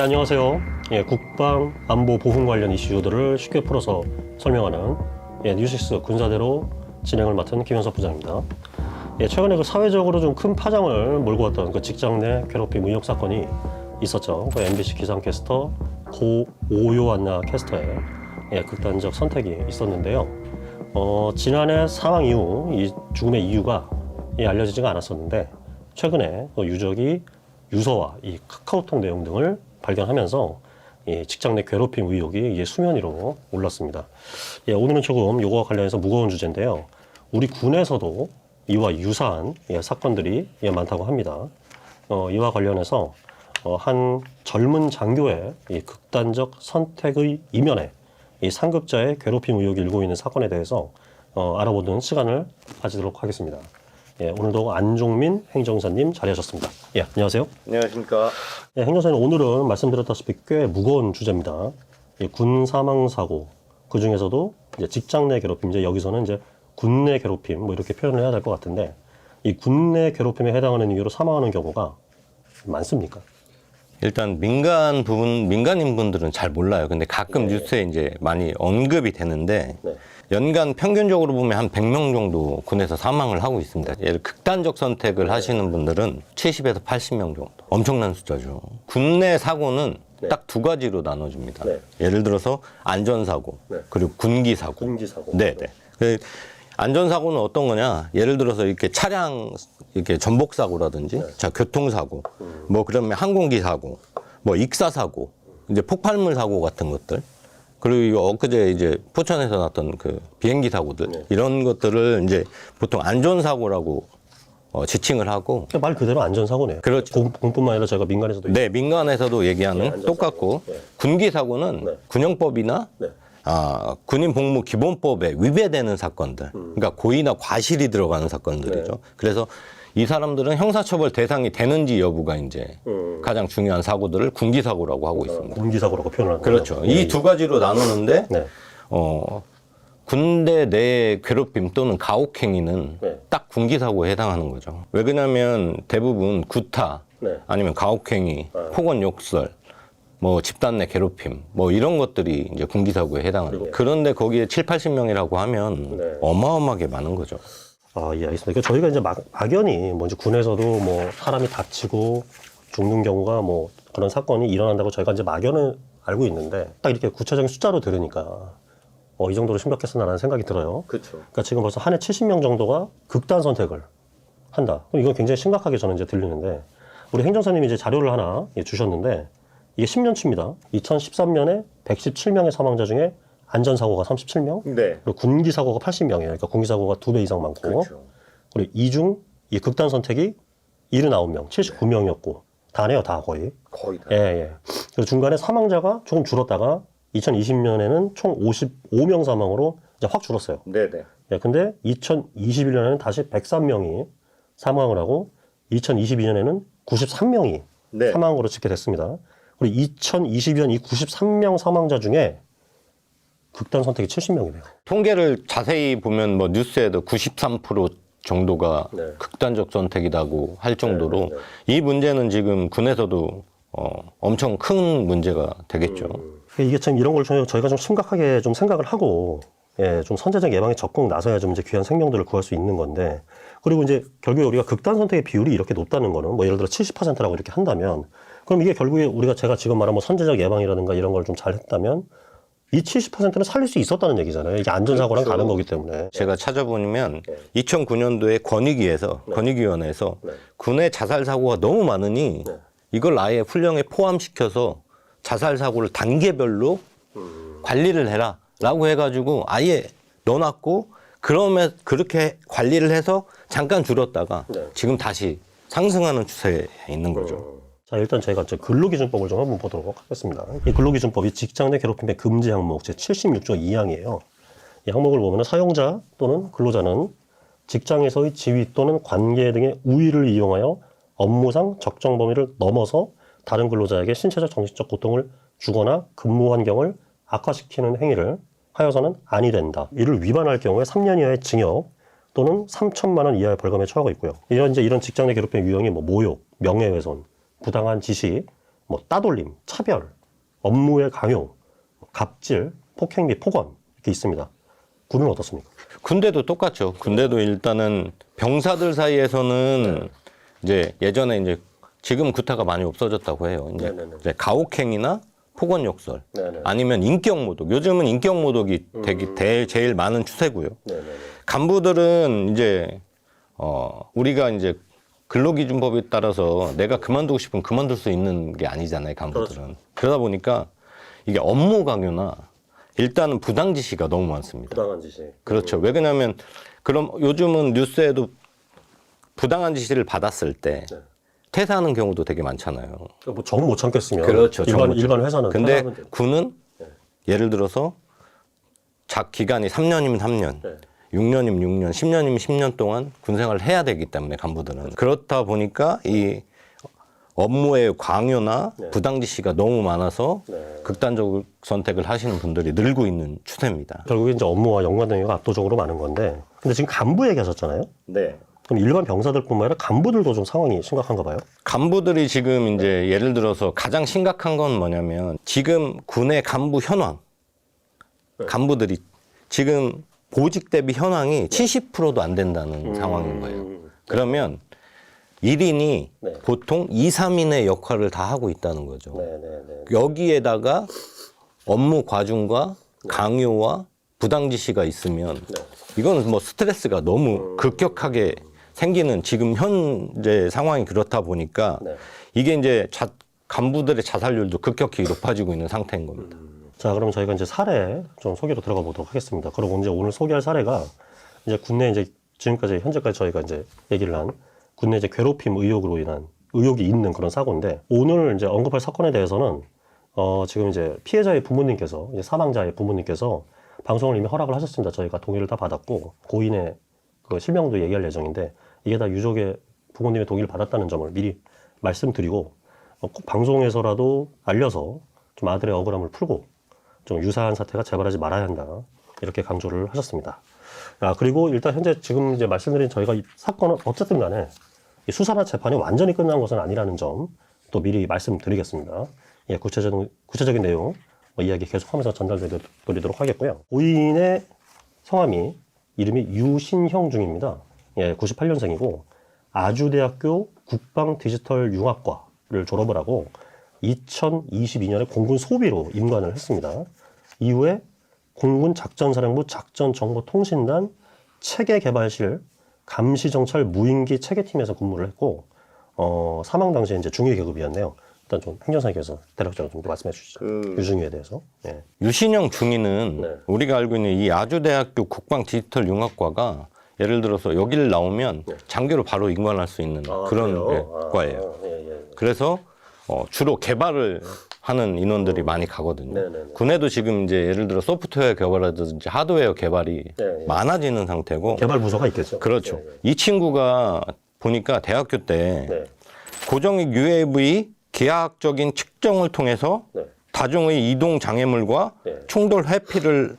안녕하세요. 국방, 안보, 보훈 관련 이슈들을 쉽게 풀어서 설명하는 뉴시스 군사대로 진행을 맡은 김현석 부장입니다. 최근에 그 사회적으로 좀 큰 파장을 몰고 왔던 그 직장 내 괴롭힘 의혹 사건이 있었죠. 그 MBC 기상캐스터 고 오요안나 캐스터의 극단적 선택이 있었는데요. 지난해 사망 이후 이 죽음의 이유가 알려지지가 않았었는데 최근에 유족이 유서와 이 카카오톡 내용 등을 발견하면서 이 직장 내 괴롭힘 의혹이 이제 수면 위로 올랐습니다. 오늘은 조금 이거와 관련해서 무거운 주제인데요. 우리 군에서도 이와 유사한 사건들이 많다고 합니다. 이와 관련해서 한 젊은 장교의 이 극단적 선택의 이면에 이 상급자의 괴롭힘 의혹이 일고 있는 사건에 대해서 알아보는 시간을 가지도록 하겠습니다. 오늘도 안종민 행정사님 자리하셨습니다. 안녕하세요. 안녕하십니까. 행정사님, 오늘은 말씀드렸다시피 꽤 무거운 주제입니다. 군 사망 사고, 그 중에서도 이제 직장 내 괴롭힘, 이제 여기서는 이제 군내 괴롭힘, 뭐 이렇게 표현을 해야 될 것 같은데, 이 군내 괴롭힘에 해당하는 이유로 사망하는 경우가 많습니까? 일단 민간인 분들은 잘 몰라요. 근데 가끔 뉴스에 이제 많이 언급이 되는데, 연간 평균적으로 보면 한 100명 정도 군에서 사망을 하고 있습니다. 예를 극단적 선택을 하시는 분들은 70에서 80명 정도. 엄청난 숫자죠. 군내 사고는 딱 두 가지로 나눠집니다. 예를 들어서 안전사고, 그리고 군기사고. 네네. 안전사고는 어떤 거냐? 예를 들어서 이렇게 차량 이렇게 전복사고라든지, 자, 교통사고, 뭐 그러면 항공기 사고, 뭐 익사사고, 이제 폭발물 사고 같은 것들. 그리고 엊그제 이제 포천에서 났던 그 비행기 사고들, 이런 것들을 이제 보통 안전사고라고 지칭을 하고. 말 그대로 안전사고네요. 그렇죠. 공뿐만 아니라 저희가 민간에서도. 네, 민간에서도 얘기하는 똑같고, 군기사고는 군형법이나 군인 복무 기본법에 위배되는 사건들, 그러니까 고의나 과실이 들어가는 사건들이죠. 그래서 이 사람들은 형사처벌 대상이 되는지 여부가 이제 가장 중요한 사고들을 군기사고라고 하고 있습니다. 군기사고라고 표현을 하는 그렇죠. 거죠. 이 두 가지로 나누는데 군대 내 괴롭힘 또는 가혹행위는 딱 군기사고에 해당하는 거죠. 왜 그러냐면 대부분 구타 아니면 가혹행위, 폭언 욕설, 뭐 집단 내 괴롭힘, 뭐 이런 것들이 이제 군기사고에 해당하는 거예요. 그런데 거기에 7, 80명이라고 하면 어마어마하게 많은 거죠. 알겠습니다. 그러니까 저희가 이제 막연히 뭐 이제 군에서도 뭐 사람이 다치고 죽는 경우가 뭐 그런 사건이 일어난다고 저희가 이제 막연히 알고 있는데, 딱 이렇게 구체적인 숫자로 들으니까 이 정도로 심각했구나라는 생각이 들어요. 그렇죠. 그러니까 지금 벌써 한 해 70명 정도가 극단 선택을 한다. 그럼 이건 굉장히 심각하게 저는 이제 들리는데, 우리 행정사님이 이제 자료를 하나 주셨는데, 이게 10년치입니다. 2013년에 117명의 사망자 중에 안전사고가 37명, 그리고 군기사고가 80명이에요. 그러니까 군기사고가 2배 이상 많고, 그렇죠. 그리고 이중 이 극단 선택이 79명, 79명이었고, 다네요, 다 거의. 거의 다. 그리고 중간에 사망자가 조금 줄었다가 2020년에는 총 55명 사망으로 이제 확 줄었어요. 근데 2021년에는 다시 103명이 사망을 하고 2022년에는 93명이 사망으로 집계됐습니다. 그리고 2022년 이 93명 사망자 중에 극단 선택이 70명이네요. 통계를 자세히 보면 뭐 뉴스에도 93% 정도가 극단적 선택이라고 할 정도로 이 문제는 지금 군에서도 엄청 큰 문제가 되겠죠. 이게 참 이런 걸 저희가 좀 심각하게 좀 생각을 하고 좀 선제적 예방에 적극 나서야 좀 이제 귀한 생명들을 구할 수 있는 건데, 그리고 이제 결국에 우리가 극단 선택의 비율이 이렇게 높다는 거는 뭐 예를 들어 70%라고 이렇게 한다면, 그럼 이게 결국에 제가 지금 말한 뭐 선제적 예방이라든가 이런 걸 좀 잘 했다면 이 70%는 살릴 수 있었다는 얘기잖아요. 이게 안전사고랑 가는 거기 때문에. 제가 찾아보면 2009년도에 권익위원회에서 군의 자살 사고가 너무 많으니 이걸 아예 훈령에 포함시켜서 자살 사고를 단계별로 관리를 해라라고 해가지고 아예 넣어놨고, 그러면 그렇게 관리를 해서 잠깐 줄었다가 지금 다시 상승하는 추세에 있는 거죠. 자, 일단 제가 근로기준법을 좀 한번 보도록 하겠습니다. 이 근로기준법이 직장 내 괴롭힘의 금지 항목 제76조 2항이에요. 이 항목을 보면 사용자 또는 근로자는 직장에서의 지위 또는 관계 등의 우위를 이용하여 업무상 적정 범위를 넘어서 다른 근로자에게 신체적 정신적 고통을 주거나 근무 환경을 악화시키는 행위를 하여서는 아니 된다. 이를 위반할 경우에 3년 이하의 징역 또는 3천만 원 이하의 벌금에 처하고 있고요. 이런 직장 내 괴롭힘 유형이 뭐 모욕, 명예훼손, 부당한 지시, 뭐 따돌림, 차별, 업무의 강요, 갑질, 폭행 및 폭언 이렇게 있습니다. 군은 어떻습니까? 군대도 똑같죠. 군대도 일단은 병사들 사이에서는 이제 예전에 이제 지금 구타가 많이 없어졌다고 해요. 이제 가혹행위나 폭언 욕설 아니면 인격 모독. 요즘은 인격 모독이 되게 제일 많은 추세고요. 간부들은 이제 우리가 이제 근로기준법에 따라서 내가 그만두고 싶으면 그만둘 수 있는 게 아니잖아요, 간부들은. 그렇죠. 그러다 보니까 이게 업무 강요나 일단은 부당 지시가 너무 많습니다. 부당한 지시. 그렇죠. 왜 그러냐면 그럼 요즘은 뉴스에도 부당한 지시를 받았을 때 퇴사하는 경우도 되게 많잖아요. 뭐 정 못 참겠으면 그렇죠. 일반 회사는 근데 군은 예를 들어서 기간이 3년이면 3년, 6년이면 6년, 10년이면 10년 동안 군 생활을 해야 되기 때문에 간부들은 그렇다 보니까 이 업무의 강요나 부당 지시가 너무 많아서 극단적 선택을 하시는 분들이 늘고 있는 추세입니다. 결국에 이제 업무와 연관된 경우가 압도적으로 많은 건데, 근데 지금 간부 얘기하셨잖아요. 네. 그럼 일반 병사들뿐만 아니라 간부들도 좀 상황이 심각한가 봐요. 간부들이 지금 이제 예를 들어서 가장 심각한 건 뭐냐면 지금 군의 간부 현황, 간부들이 지금 보직 대비 현황이 70%도 안 된다는 상황인 거예요. 그러면 1인이 보통 2, 3인의 역할을 다 하고 있다는 거죠. 여기에다가 업무 과중과 강요와 부당 지시가 있으면 이거는 뭐 스트레스가 너무 급격하게 생기는 지금 현재 상황이 그렇다 보니까 이게 이제 간부들의 자살률도 급격히 높아지고 있는 상태인 겁니다. 자, 그럼 저희가 이제 사례 좀 소개로 들어가 보도록 하겠습니다. 그리고 이제 오늘 소개할 사례가 이제 국내 이제 지금까지 현재까지 저희가 이제 얘기를 한 국내 이제 괴롭힘 의혹으로 인한 의혹이 있는 그런 사고인데, 오늘 이제 언급할 사건에 대해서는 지금 이제 피해자의 부모님께서, 이제 사망자의 부모님께서 방송을 이미 허락을 하셨습니다. 저희가 동의를 다 받았고 고인의 그 실명도 얘기할 예정인데, 이게 다 유족의 부모님의 동의를 받았다는 점을 미리 말씀드리고 꼭 방송에서라도 알려서 좀 아들의 억울함을 풀고 좀 유사한 사태가 재발하지 말아야 한다, 이렇게 강조를 하셨습니다. 그리고 일단 현재 지금 이제 말씀드린 저희가 이 사건은 어쨌든 간에 이 수사나 재판이 완전히 끝난 것은 아니라는 점 또 미리 말씀드리겠습니다. 예, 구체적인 내용 이야기 계속하면서 전달드리도록 하겠고요. 고인의 성함이 이름이 유신형 중입니다. 예, 98년생이고 아주대학교 국방디지털융합과를 졸업을 하고 2022년에 공군 소비로 임관을 했습니다. 이후에 공군 작전사령부 작전정보통신단 체계개발실 감시정찰 무인기 체계팀에서 근무를 했고, 사망 당시에 이제 중위 계급이었네요. 일단 좀 행정사에서 대략적으로 좀 말씀해 주시죠. 유중위에 대해서. 예. 유신형 중위는 우리가 알고 있는 이 아주대학교 국방디지털융합과가 예를 들어서 여기를 나오면 장교로 바로 임관할 수 있는 그런 과예요. 그래서 주로 개발을 하는 인원들이 많이 가거든요. 군에도 지금 이제 예를 들어 소프트웨어 개발이라든지 하드웨어 개발이 많아지는 상태고. 개발 부서가 있겠죠. 그렇죠. 이 친구가 보니까 대학교 때 고정익 UAV 기하학적인 측정을 통해서 다중의 이동 장애물과 충돌 회피를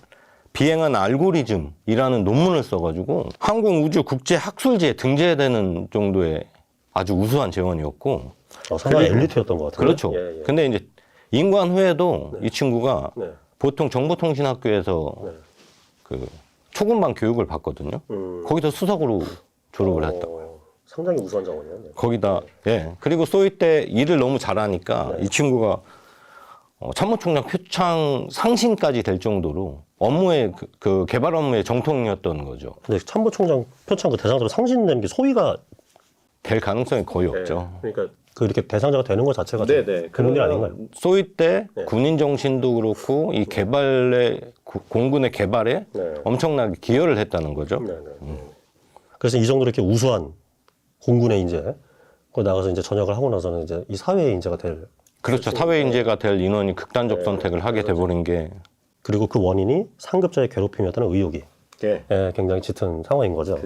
비행한 알고리즘이라는 논문을 써가지고 항공우주국제학술지에 등재되는 정도의 아주 우수한 재원이었고. 상당히 엘리트였던 것 같아요. 그렇죠. 근데 이제 임관 후에도 이 친구가 보통 정보통신학교에서 그 초급반 교육을 받거든요. 거기서 수석으로 졸업을 했다. 상당히 우수한 자원이에요. 거기다 그리고 소위 때 일을 너무 잘하니까 이 친구가 참모총장 표창 상신까지 될 정도로 업무의 그 개발 업무의 정통이었던 거죠. 근데 참모총장 표창 그 대상자로 상신되는 게 소위가 될 가능성이 거의 없죠. 그러니까 이렇게 대상자가 되는 것 자체가 그런 일 아닌가요? 소위 때 군인 정신도 그렇고 이 개발에 공군의 개발에 엄청나게 기여를 했다는 거죠. 그래서 이 정도로 이렇게 우수한 공군에 이제 나가서 이제 전역을 하고 나서는 이제 이 사회의 인재가 될. 그렇죠. 사회 인재가 될 인원이 극단적 선택을 하게 돼버린 게. 그리고 그 원인이 상급자의 괴롭힘이었다는 의혹이 굉장히 짙은 상황인 거죠.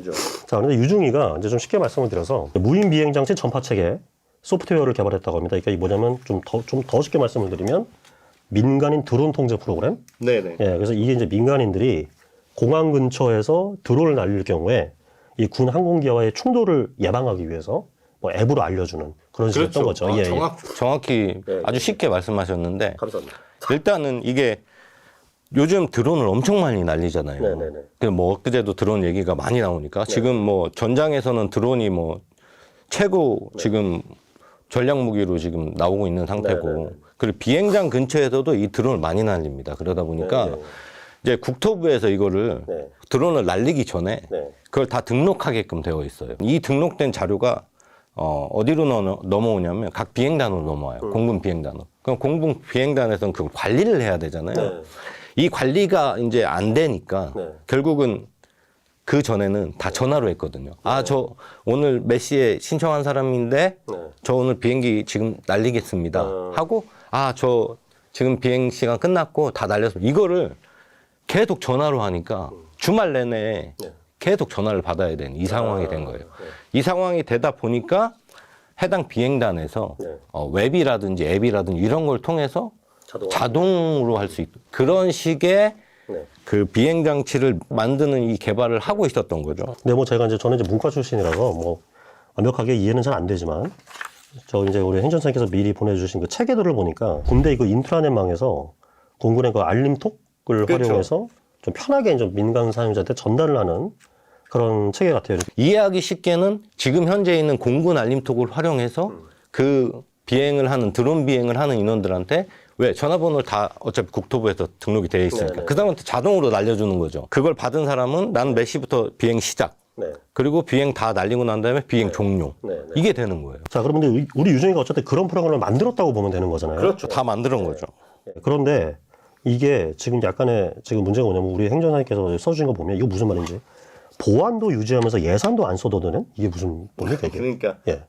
자, 그런데 유중위가 이제 좀 쉽게 말씀을 드려서 무인 비행 장치 전파 체계 소프트웨어를 개발했다고 합니다. 그러니까 이게 뭐냐면 좀 더 쉽게 말씀을 드리면 민간인 드론 통제 프로그램. 그래서 이게 이제 민간인들이 공항 근처에서 드론을 날릴 경우에 이 군 항공기와의 충돌을 예방하기 위해서 뭐 앱으로 알려주는 그런 식이었던 거죠. 예, 정확히 예, 아주 쉽게 말씀하셨는데 감사합니다. 일단은 이게 요즘 드론을 엄청 많이 날리잖아요. 네네네. 뭐 엊그제도 드론 얘기가 많이 나오니까 지금 뭐 전장에서는 드론이 뭐 최고 지금 전략 무기로 지금 나오고 있는 상태고 네네네. 그리고 비행장 근처에서도 이 드론을 많이 날립니다. 그러다 보니까 이제 국토부에서 이거를 네. 드론을 날리기 전에 네. 그걸 다 등록하게끔 되어 있어요. 이 등록된 자료가 어디로 넘어오냐면 각 비행단으로 넘어와요. 공군 비행단으로. 그럼 공군 비행단에서는 그걸 관리를 해야 되잖아요. 네. 이 관리가 이제 안 되니까 네. 결국은 그 전에는 다 전화로 했거든요. 아, 저 오늘 몇 시에 신청한 사람인데 네. 저 오늘 비행기 지금 날리겠습니다. 하고 아, 저 지금 비행 시간 끝났고 다 날렸습니다. 이거를 계속 전화로 하니까 주말 내내 네. 계속 전화를 받아야 되는 이 상황이 된 거예요. 이 상황이 되다 보니까 해당 비행단에서 네. 웹이라든지 앱이라든지 이런 걸 통해서 자동으로. 자동으로 할 수 있도록 그런 식의 네. 그 비행 장치를 만드는 이 개발을 하고 있었던 거죠. 근데 뭐 제가 이제 저는 이제 문과 출신이라서 뭐 완벽하게 이해는 잘 안 되지만 저 이제 우리 행정사님께서 미리 보내주신 그 체계도를 보니까 군대 이거 인트라넷망에서 공군의 그 알림톡을 그렇죠. 활용해서 좀 편하게 좀 민간 사용자한테 전달을 하는 그런 체계 같아요. 이해하기 쉽게는 지금 현재 있는 공군 알림톡을 활용해서 그 비행을 하는 드론 비행을 하는 인원들한테 왜 전화번호를 다 어차피 국토부에서 등록이 되어 있으니까 네네. 그 사람한테 자동으로 날려주는 거죠. 그걸 받은 사람은 나는 몇 시부터 비행 시작 네. 그리고 비행 다 날리고 난 다음에 비행 종료 네. 이게 되는 거예요. 자, 그러면 우리 유중이가 어쨌든 그런 프로그램을 만들었다고 보면 되는 거잖아요. 그렇죠. 다 만드는 거죠. 그런데 이게 지금 약간의 지금 문제가 뭐냐면 우리 행정사님께서 써주신 거 보면 이거 무슨 말인지 보안도 유지하면서 예산도 안 써도 되는 이게 무슨 뭡니까 이게? 그러니까 예.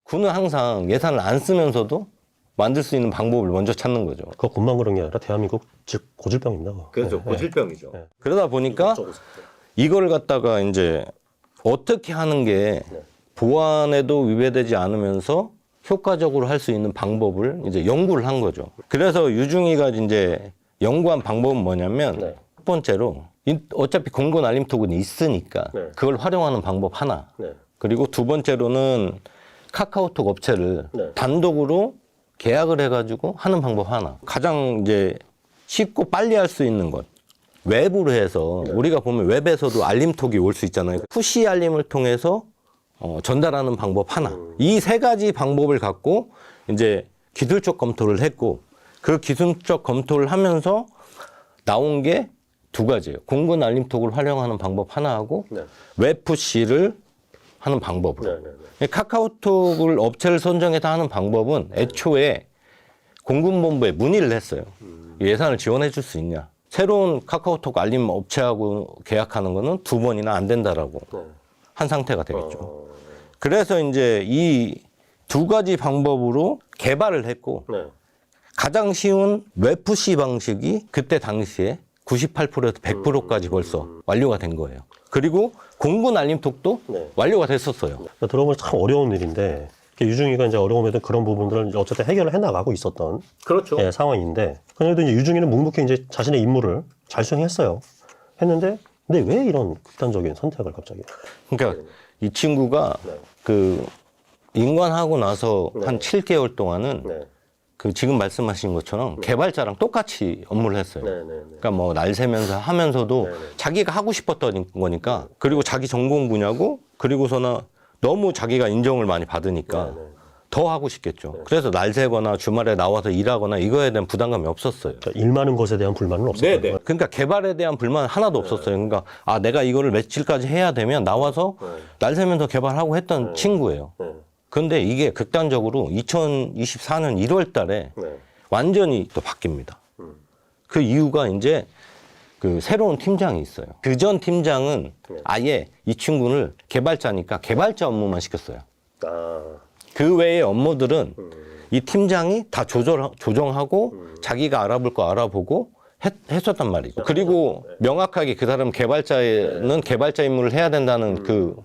군은 항상 예산을 안 쓰면서도 만들 수 있는 방법을 먼저 찾는 거죠. 그거 군만 그런 게 아니라 대한민국 즉 고질병입니다. 그거. 그렇죠. 예, 고질병이죠. 예. 그러다 보니까 이걸 갖다가 이제 어떻게 하는 게 보안에도 위배되지 않으면서 효과적으로 할 수 있는 방법을 이제 연구를 한 거죠. 그래서 유중이가 이제 연구한 방법은 뭐냐면 네. 첫 번째로 어차피 공군 알림톡은 있으니까 네. 그걸 활용하는 방법 하나. 네. 그리고 두 번째로는 카카오톡 업체를 네. 단독으로 계약을 해가지고 하는 방법 하나. 가장 이제 쉽고 빨리 할 수 있는 것. 웹으로 해서 우리가 보면 웹에서도 알림톡이 올 수 있잖아요. 푸시 알림을 통해서 전달하는 방법 하나. 이 세 가지 방법을 갖고 이제 기술적 검토를 했고 그 기술적 검토를 하면서 나온 게 두 가지예요. 공군 알림톡을 활용하는 방법 하나하고 네. 웹 푸시를 하는 방법으로. 네. 카카오톡을 업체를 선정해서 하는 방법은 애초에 공군본부에 문의를 했어요. 예산을 지원해 줄 수 있냐. 새로운 카카오톡 알림 업체하고 계약하는 거는 2번이나 안 된다라고 한 상태가 되겠죠. 그래서 이제 이 두 가지 방법으로 개발을 했고 네. 가장 쉬운 웹푸시 방식이 그때 당시에 98%에서 100%까지 벌써 완료가 된 거예요. 그리고 공군 알림톡도 네. 완료가 됐었어요. 들어보면 참 어려운 일인데 유중이가 이제 어려움에도 그런 부분들을 어쨌든 해결을 해나가고 있었던 그렇죠. 예, 상황인데 그래도 이제 유중이는 묵묵히 이제 자신의 임무를 잘 수행했어요. 했는데 근데 왜 이런 극단적인 선택을 갑자기? 그러니까 이 친구가 그 인관하고 나서 한 7개월 동안은 네. 그 지금 말씀하신 것처럼 개발자랑 똑같이 업무를 했어요. 네. 그러니까 뭐 날 새면서 하면서도 자기가 하고 싶었던 거니까 그리고 자기 전공 분야고 그리고서는 너무 자기가 인정을 많이 받으니까 더 하고 싶겠죠. 그래서 날 새거나 주말에 나와서 일하거나 이거에 대한 부담감이 없었어요. 그러니까 일 많은 것에 대한 불만은 없었던 거예요. 그러니까 개발에 대한 불만은 하나도 없었어요. 그러니까 아 내가 이거를 며칠까지 해야 되면 나와서 날 새면서 개발하고 했던 친구예요. 근데 이게 극단적으로 2024년 1월 달에 완전히 또 바뀝니다. 그 이유가 이제 그 새로운 팀장이 있어요. 그 전 팀장은 아예 이 친구를 개발자니까 개발자 업무만 시켰어요. 그 외의 업무들은 이 팀장이 다 조정하고 자기가 알아볼 거 알아보고 했었단 말이죠. 그리고 명확하게 그 사람 개발자는 개발자 임무를 해야 된다는 그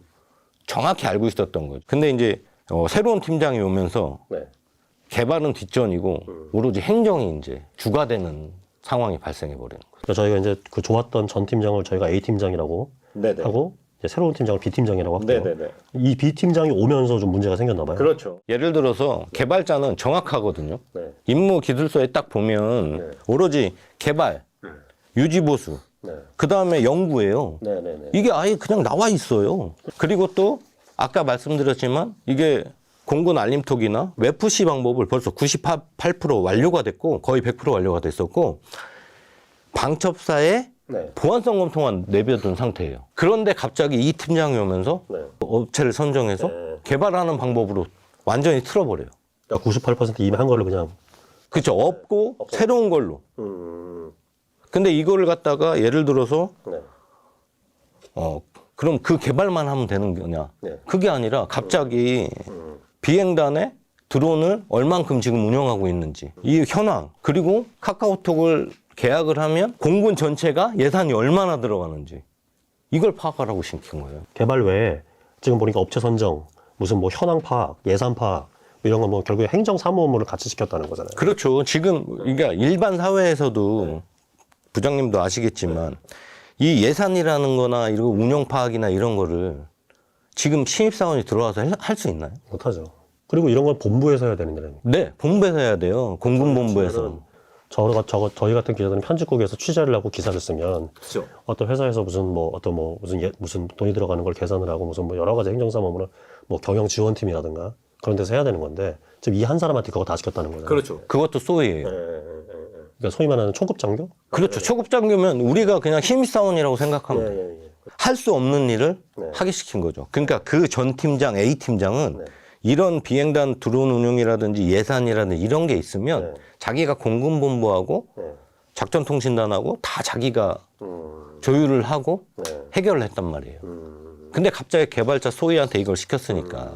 정확히 알고 있었던 거죠. 근데 이제 새로운 팀장이 오면서 개발은 뒷전이고 오로지 행정이 이제 주가 되는 상황이 발생해 버리는 거죠. 그러니까 저희가 이제 그 좋았던 전 팀장을 저희가 A 팀장이라고 하고 이제 새로운 팀장을 B 팀장이라고 할게요. 네네네. 이 B 팀장이 오면서 좀 문제가 생겼나 봐요. 그렇죠. 예를 들어서 개발자는 정확하거든요. 네. 임무 기술서에 딱 보면 네. 오로지 개발, 유지 보수, 네. 그 다음에 연구예요. 네네네. 이게 아예 그냥 나와 있어요. 그리고 또 아까 말씀드렸지만 이게 공군 알림톡이나 웹푸시 방법을 벌써 98% 완료가 됐고 거의 100% 완료가 됐었고 방첩사에 네. 보안성 검토만 내버려둔 상태예요. 그런데 갑자기 이 팀장이 오면서 네. 업체를 선정해서 네. 개발하는 방법으로 완전히 틀어버려요. 그러니까 98% 이미 한 걸로 그냥. 그렇죠. 없고 새로운 걸로. 근데 이거를 갖다가 예를 들어서 네. 그럼 그 개발만 하면 되는 거냐? 네. 그게 아니라 갑자기 비행단에 드론을 얼만큼 지금 운영하고 있는지 이 현황 그리고 카카오톡을 계약을 하면 공군 전체가 예산이 얼마나 들어가는지 이걸 파악하라고 시킨 거예요. 개발 외에 지금 보니까 업체 선정, 무슨 뭐 현황 파악, 예산 파악 이런 건 뭐 결국에 행정 사무 업무를 같이 시켰다는 거잖아요. 그렇죠. 지금 그러니까 일반 사회에서도 부장님도 아시겠지만 이 예산이라는 거나 이런 운영 파악이나 이런 거를 지금 신입사원이 들어와서 할 수 있나요? 못하죠. 그리고 이런 건 본부에서 해야 되는 거라니까. 네, 본부에서 해야 돼요. 공군본부에서. 저희 같은 기자들은 편집국에서 취재를 하고 기사를 쓰면 그렇죠. 어떤 회사에서 무슨 돈이 들어가는 걸 계산을 하고 무슨 뭐 여러 가지 행정사무를 뭐 경영 지원팀이라든가 그런 데서 해야 되는 건데 지금 이 한 사람한테 그거 다 시켰다는 거잖아요. 그렇죠. 그것도 소위예요. 그러니까 소위 말하는 초급 장교? 그렇죠. 초급 장교면 우리가 그냥 신입사원이라고 생각하면 돼요. 할 수 없는 일을 하게 시킨 거죠. 그러니까 그 전 팀장, A 팀장은 이런 비행단 드론 운용이라든지 예산이라든지 이런 게 있으면 자기가 공군본부하고 작전통신단하고 다 자기가 조율을 하고 해결을 했단 말이에요. 근데 갑자기 개발자 소위한테 이걸 시켰으니까.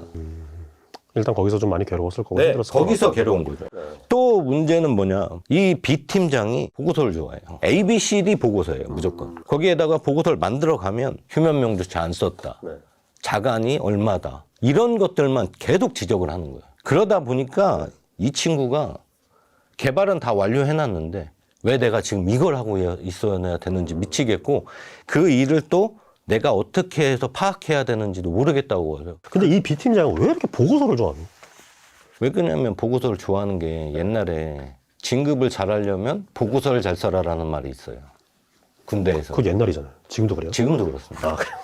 일단 거기서 좀 많이 괴로웠을 거고 네, 힘들었을 거기서 것 같아요. 괴로운 거죠. 또 문제는 뭐냐. 이 B 팀장이 보고서를 좋아해요. A, B, C, D 보고서예요. 무조건. 거기에다가 보고서를 만들어 가면 휴면명조치 안 썼다. 자간이 얼마다. 이런 것들만 계속 지적을 하는 거예요. 그러다 보니까 이 친구가 개발은 다 완료해놨는데 왜 내가 지금 이걸 하고 있어야 되는지 미치겠고 그 일을 또 내가 어떻게 해서 파악해야 되는지도 모르겠다고 해요. 근데 이 B 팀장은 왜 이렇게 보고서를 좋아하니? 왜 그러냐면 보고서를 좋아하는 게 옛날에 진급을 잘하려면 보고서를 잘 써라라는 말이 있어요. 군대에서. 그거 옛날이잖아요. 지금도 그래요? 지금도 그렇습니다. 아, 그래요?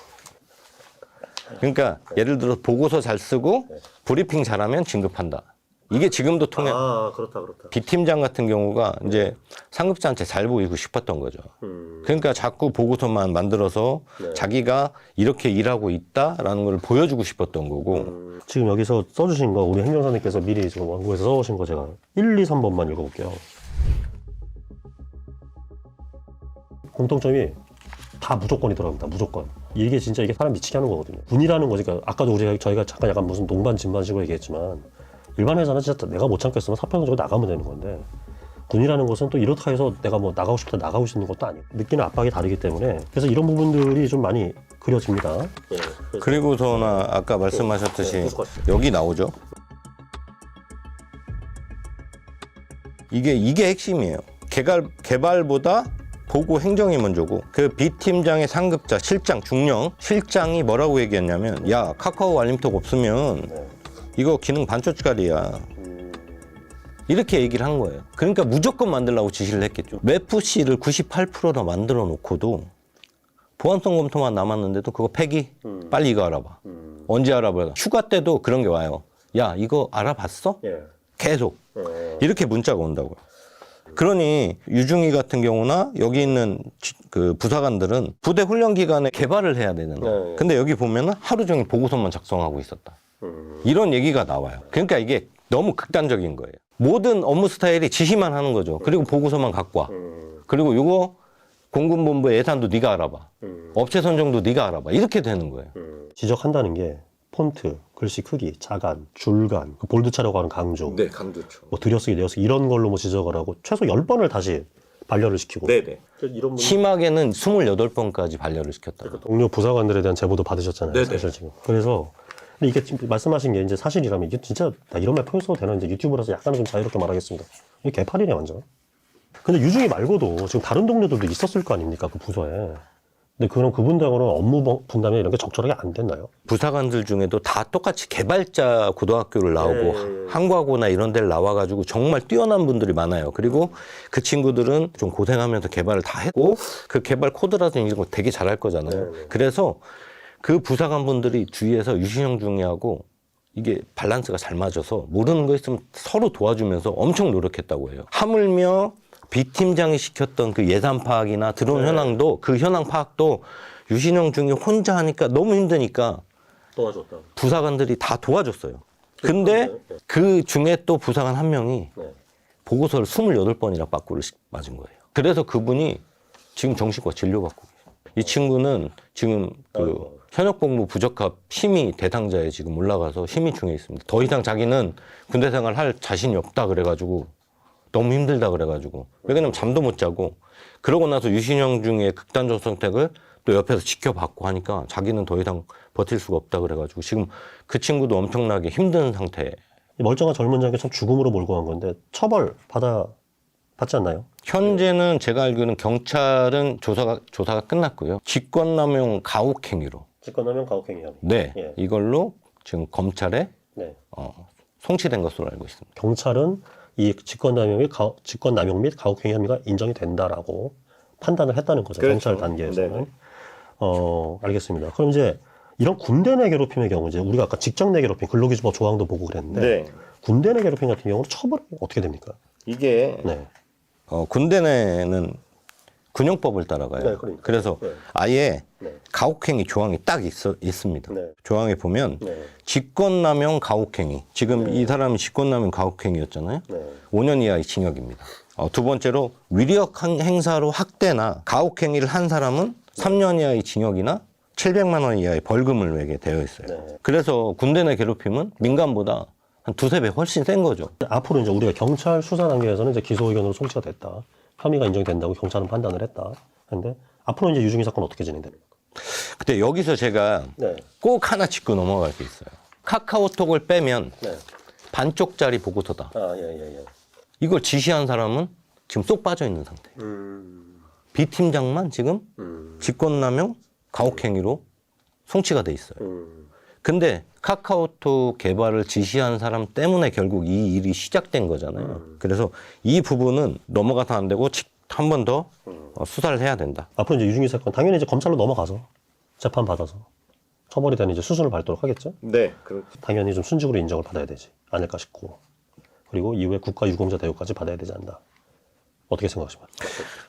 그러니까 예를 들어 보고서 잘 쓰고 브리핑 잘하면 진급한다. 이게 지금도 통해. 아, 그렇다. B 팀장 같은 경우가 이제 상급자한테 잘 보이고 싶었던 거죠. 그러니까 자꾸 보고서만 만들어서 자기가 이렇게 일하고 있다라는 걸 보여주고 싶었던 거고. 지금 여기서 써주신 거 우리 행정사님께서 미리 지금 원고에서 써오신 거 제가 1, 2, 3번만 읽어볼게요. 공통점이 다 무조건이 들어갑니다. 무조건. 이게 진짜 이게 사람 미치게 하는 거거든요. 군이라는 거지. 그러니까 아까도 저희가 잠깐 약간 무슨 동반 진반식으로 얘기했지만 일반 회사는 진짜 내가 못 참겠으면 사표 던지고 나가면 되는 건데 군이라는 것은 또 이렇다 해서 내가 뭐 나가고 싶다 나가고 싶는 것도 아니고 느끼는 압박이 다르기 때문에 그래서 이런 부분들이 좀 많이 그려집니다. 그리고서는 아까 말씀하셨듯이 여기 나오죠. 이게 핵심이에요. 개발보다 보고 행정이 먼저고 그 B 팀장의 상급자 실장 중령 실장이 뭐라고 얘기했냐면 야 카카오 알림톡 없으면 이거 기능 반쪽짜리야. 이렇게 얘기를 한 거예요. 그러니까 무조건 만들라고 지시를 했겠죠. 웹푸시를 98%나 만들어 놓고도 보안성 검토만 남았는데도 그거 폐기? 빨리 이거 알아봐. 언제 알아봐? 휴가 때도 그런 게 와요. 야 이거 알아봤어? 계속 이렇게 문자가 온다고요. 그러니 유중희 같은 경우나 여기 있는 그 부사관들은 부대 훈련 기간에 개발을 해야 되잖아요. 근데 여기 보면은 하루 종일 보고서만 작성하고 있었다. 이런 얘기가 나와요. 그러니까 이게 너무 극단적인 거예요. 모든 업무 스타일이 지시만 하는 거죠. 그리고 보고서만 갖고 와. 그리고 이거 공군본부 예산도 네가 알아봐. 업체 선정도 네가 알아봐. 이렇게 되는 거예요. 지적한다는 게 폰트, 글씨 크기, 자간, 줄간, 그 볼드 차려고 하는 강조, 네, 강조죠. 뭐 들여쓰기, 내어쓰기 이런 걸로 뭐 지적을 하고 최소 10번을 다시 반려를 시키고 네네. 이런 심하게는 28번까지 반려를 시켰다. 동료 부사관들에 대한 제보도 받으셨잖아요. 네네. 사실 지금. 그래서 근데 이게 지금 말씀하신 게 이제 사실이라면 이게 진짜 나 이런 말 표현써도 되나 이제 유튜브라서 약간은 좀 자유롭게 말하겠습니다. 이게 개판이네 완전. 근데 유중이 말고도 지금 다른 동료들도 있었을 거 아닙니까 그 부서에. 근데 그럼 그분들하고는 업무 분담이 이런 게 적절하게 안 됐나요? 부사관들 중에도 다 똑같이 개발자 고등학교를 나오고 한과고나 이런 데를 나와가지고 정말 뛰어난 분들이 많아요. 그리고 그 친구들은 좀 고생하면서 개발을 다 했고 그 개발 코드라든지 이런 거 되게 잘할 거잖아요. 그래서 그 부사관 분들이 주위에서 유신형 중위하고 이게 밸런스가 잘 맞아서 모르는 거 있으면 서로 도와주면서 엄청 노력했다고 해요. 하물며 B팀장이 시켰던 그 예산 파악이나 들어온 현황도 그 현황 파악도 유신형 중위 혼자 하니까 너무 힘드니까 도와줬다. 부사관들이 다 도와줬어요. 근데 그 중에 또 부사관 한 명이 보고서를 28번이나 빠꾸를 맞은 거예요. 그래서 그분이 지금 정신과 진료받고 계세요. 이 친구는 지금 그 현역복무 부적합 심의 대상자에 지금 올라가서 심의 중에 있습니다. 더 이상 자기는 군대 생활 할 자신이 없다 그래가지고 너무 힘들다 그래가지고 왜냐면 잠도 못 자고 그러고 나서 유신형 중에 극단적 선택을 또 옆에서 지켜봤고 하니까 자기는 더 이상 버틸 수가 없다 그래가지고 지금 그 친구도 엄청나게 힘든 상태. 멀쩡한 젊은 자에게 참 죽음으로 몰고 간 건데 처벌 받지 않나요? 현재는 제가 알기로는 경찰은 조사가 끝났고요. 직권남용 가혹행위로. 직권남용 가혹행위 혐의. 네, 예. 이걸로 지금 검찰에 네. 송치된 것으로 알고 있습니다. 경찰은 이 직권남용 및 가혹행위 혐의가 인정이 된다라고 판단을 했다는 거죠. 그렇죠. 경찰 단계에서는. 알겠습니다. 그럼 이제 이런 군대 내 괴롭힘의 경우 이제 우리가 아까 직장 내 괴롭힘 근로기준법 조항도 보고 그랬는데 군대 내 괴롭힘 같은 경우는 처벌이 어떻게 됩니까? 이게 네. 군대 내는 군용법을 따라가요. 네, 그러니까. 그래서 네. 아예 네. 가혹행위 조항이 딱 있습니다. 네. 조항에 보면 네. 직권남용 가혹행위. 지금 이 사람이 직권남용 가혹행위였잖아요. 네. 5년 이하의 징역입니다. 두 번째로 위력 행사로 학대나 가혹행위를 한 사람은 3년 이하의 징역이나 700만 원 이하의 벌금을 내게 되어 있어요. 네. 그래서 군대 내 괴롭힘은 민간보다 한 2~3배 훨씬 센 거죠. 앞으로 이제 우리가 경찰 수사 단계에서는 이제 기소 의견으로 송치가 됐다. 혐의가 인정된다고 경찰은 판단을 했다. 근데 앞으로 이제 유증의 사건 어떻게 진행됩니까? 근데 여기서 제가 네. 꼭 하나 짚고 넘어갈 게 있어요. 카카오톡을 빼면 네. 반쪽짜리 보고서다. 예. 이걸 지시한 사람은 지금 쏙 빠져 있는 상태. B 팀장만 지금 직권남용 가혹행위로 송치가 돼 있어요. 근데 카카오톡 개발을 지시한 사람 때문에 결국 이 일이 시작된 거잖아요. 그래서 이 부분은 넘어가서 안 되고 한 번 더 수사를 해야 된다. 앞으로 이제 유증의 사건 당연히 이제 검찰로 넘어가서 재판 받아서 처벌이 되는 이제 수순을 밟도록 하겠죠. 네, 그렇죠. 당연히 좀 순직으로 인정을 받아야 되지 않을까 싶고 그리고 이후에 국가 유공자 대우까지 받아야 되지 않나. 어떻게 생각하십니까?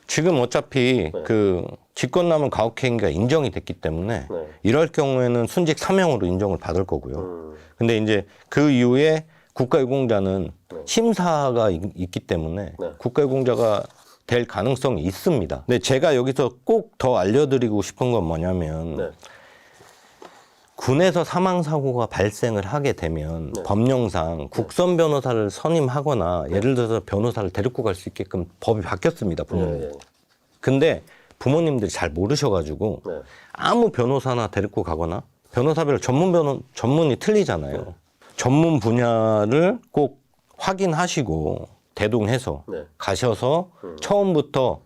지금 어차피 그 직권남용 가혹행위가 인정이 됐기 때문에 이럴 경우에는 순직 사명으로 인정을 받을 거고요. 근데 이제 그 이후에 국가유공자는 심사가 있기 때문에 국가유공자가 될 가능성이 있습니다. 근데 제가 여기서 꼭 더 알려드리고 싶은 건 뭐냐면 군에서 사망사고가 발생을 하게 되면 법령상 국선 변호사를 선임하거나 예를 들어서 변호사를 데리고 갈 수 있게끔 법이 바뀌었습니다. 부모님. 근데 부모님들이 잘 모르셔가지고 아무 변호사나 데리고 가거나 변호사별 전문이 틀리잖아요. 전문 분야를 꼭 확인하시고 대동해서 가셔서 처음부터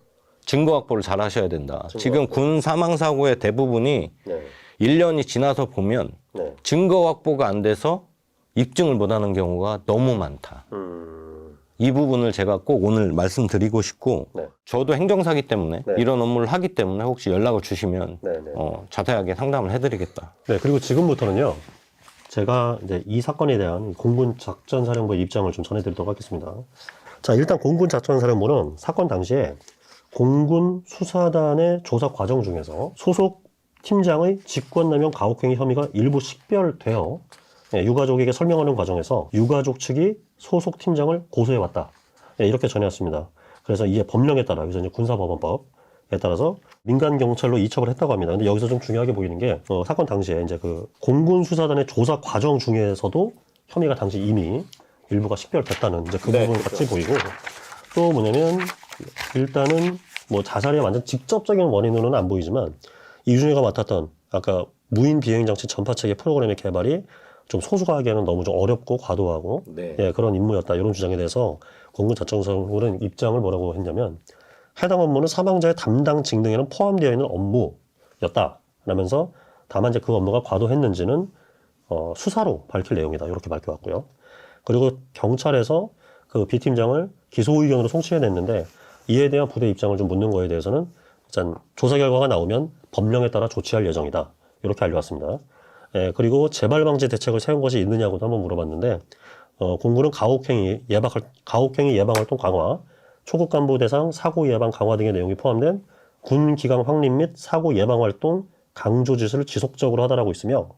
증거 확보를 잘 하셔야 된다. 지금 군 사망사고의 대부분이 1년이 지나서 보면 증거 확보가 안 돼서 입증을 못하는 경우가 너무 많다. 이 부분을 제가 꼭 오늘 말씀드리고 싶고 저도 행정사기 때문에 이런 업무를 하기 때문에 혹시 연락을 주시면 자세하게 상담을 해드리겠다. 네, 그리고 지금부터는요. 제가 이제 이 사건에 대한 공군 작전사령부의 입장을 좀 전해드리도록 하겠습니다. 자, 일단 공군 작전사령부는 사건 당시에 공군 수사단의 조사 과정 중에서 소속 팀장의 직권남용 가혹행위 혐의가 일부 식별되어 유가족에게 설명하는 과정에서 유가족 측이 소속 팀장을 고소해왔다. 이렇게 전해왔습니다. 그래서 이에 법령에 따라, 그래서 이제 군사법원법에 따라서 민간 경찰로 이첩을 했다고 합니다. 근데 여기서 좀 중요하게 보이는 게 사건 당시에 이제 그 공군 수사단의 조사 과정 중에서도 혐의가 당시 이미 일부가 식별됐다는 이제 그 부분 같이 보이고 또 뭐냐면 일단은 뭐 자살의 완전 직접적인 원인으로는 안 보이지만 이준희가 맡았던 아까 무인 비행장치 전파체계 프로그램의 개발이 좀 소수가 하기에는 너무 좀 어렵고 과도하고 그런 임무였다 이런 주장에 대해서 공군 작전사령부는 입장을 뭐라고 했냐면 해당 업무는 사망자의 담당 직능에는 포함되어 있는 업무 업무였다라면서 다만 이제 그 업무가 과도했는지는 수사로 밝힐 내용이다 이렇게 밝혀왔고요. 그리고 경찰에서 그 B 팀장을 기소 의견으로 송치해냈는데 이에 대한 부대 입장을 좀 묻는 거에 대해서는 일단 조사 결과가 나오면 법령에 따라 조치할 예정이다 이렇게 알려왔습니다. 그리고 재발 방지 대책을 세운 것이 있느냐고도 한번 물어봤는데 공군은 가혹행위 예방 활동 강화, 초급 간부 대상 사고 예방 강화 등의 내용이 포함된 군 기강 확립 및 사고 예방 활동 강조 지시를 지속적으로 하다라고 있으며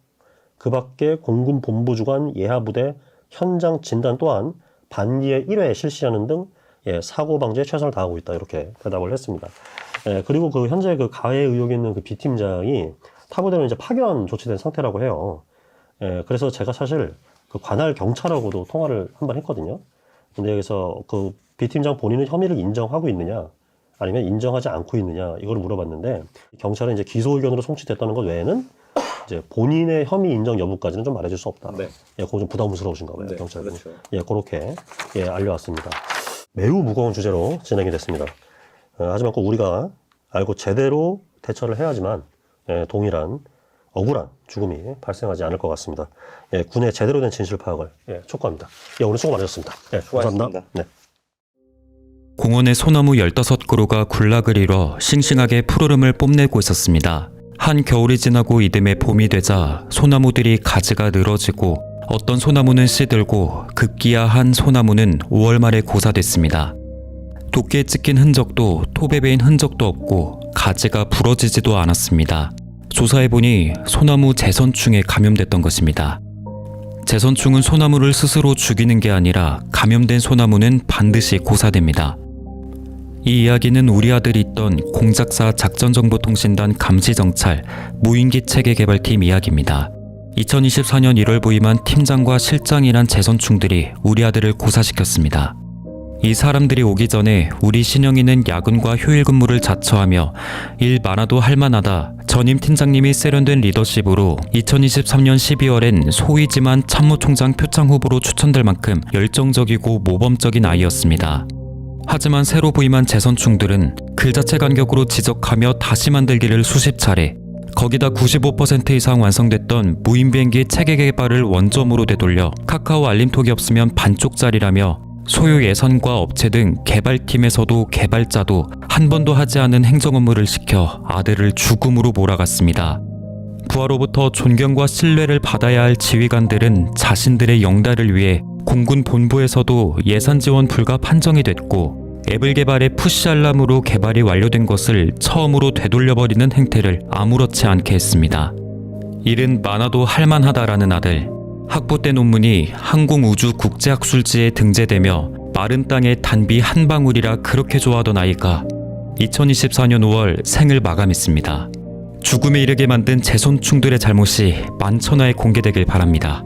그 밖에 공군 본부 주관 예하 부대 현장 진단 또한 반기에 1회 실시하는 등 사고 방지에 최선을 다하고 있다 이렇게 대답을 했습니다. 그리고 그 현재 그 가해 의혹이 있는 그 B 팀장이 타부대로 이제 파견 조치된 상태라고 해요. 그래서 제가 사실 그 관할 경찰하고도 통화를 한 번 했거든요. 근데 여기서 그 B 팀장 본인은 혐의를 인정하고 있느냐, 아니면 인정하지 않고 있느냐 이걸 물어봤는데 경찰은 이제 기소 의견으로 송치됐다는 것 외에는 이제 본인의 혐의 인정 여부까지는 좀 말해줄 수 없다. 네. 그거 좀 부담스러우신가 봐요, 네, 경찰은. 그렇죠. 그렇게 알려왔습니다. 매우 무거운 주제로 진행이 됐습니다. 하지만 꼭 우리가 알고 제대로 대처를 해야지만 동일한 억울한 죽음이 발생하지 않을 것 같습니다. 군의 제대로 된 진실 파악을 촉구합니다. 오늘 수고 많으셨습니다. 수고하셨습니다. 감사합니다. 네. 공원의 소나무 15그루가 군락을 이뤄 싱싱하게 푸르름을 뽐내고 있었습니다. 한 겨울이 지나고 이듬해 봄이 되자 소나무들이 가지가 늘어지고 어떤 소나무는 시들고 급기야 한 소나무는 5월 말에 고사됐습니다. 도끼에 찍힌 흔적도 톱에 베인 흔적도 없고 가지가 부러지지도 않았습니다. 조사해보니 소나무 제선충에 감염됐던 것입니다. 제선충은 소나무를 스스로 죽이는 게 아니라 감염된 소나무는 반드시 고사됩니다. 이 이야기는 우리 아들이 있던 공작사 작전정보통신단 감시정찰 무인기 체계개발팀 이야기입니다. 2024년 1월 부임한 팀장과 실장이란 제선충들이 우리 아들을 고사시켰습니다. 이 사람들이 오기 전에 우리 신영이는 야근과 휴일 근무를 자처하며 일 많아도 할만하다 전임 팀장님이 세련된 리더십으로 2023년 12월엔 소위지만 참모총장 표창 후보로 추천될 만큼 열정적이고 모범적인 아이였습니다. 하지만 새로 부임한 재선충들은 글자체 간격으로 지적하며 다시 만들기를 수십 차례, 거기다 95% 이상 완성됐던 무인비행기 체계 개발을 원점으로 되돌려 카카오 알림톡이 없으면 반쪽짜리라며 소요 예산과 업체 등 개발팀에서도 개발자도 한 번도 하지 않은 행정 업무를 시켜 아들을 죽음으로 몰아갔습니다. 부하로부터 존경과 신뢰를 받아야 할 지휘관들은 자신들의 영달을 위해 공군 본부에서도 예산 지원 불가 판정이 됐고 앱을 개발해 푸시 알람으로 개발이 완료된 것을 처음으로 되돌려버리는 행태를 아무렇지 않게 했습니다. 일은 많아도 할만하다라는 아들. 학부 때 논문이 항공우주국제학술지에 등재되며 마른 땅에 단비 한 방울이라 그렇게 좋아하던 아이가 2024년 5월 생을 마감했습니다. 죽음에 이르게 만든 재선충들의 잘못이 만천하에 공개되길 바랍니다.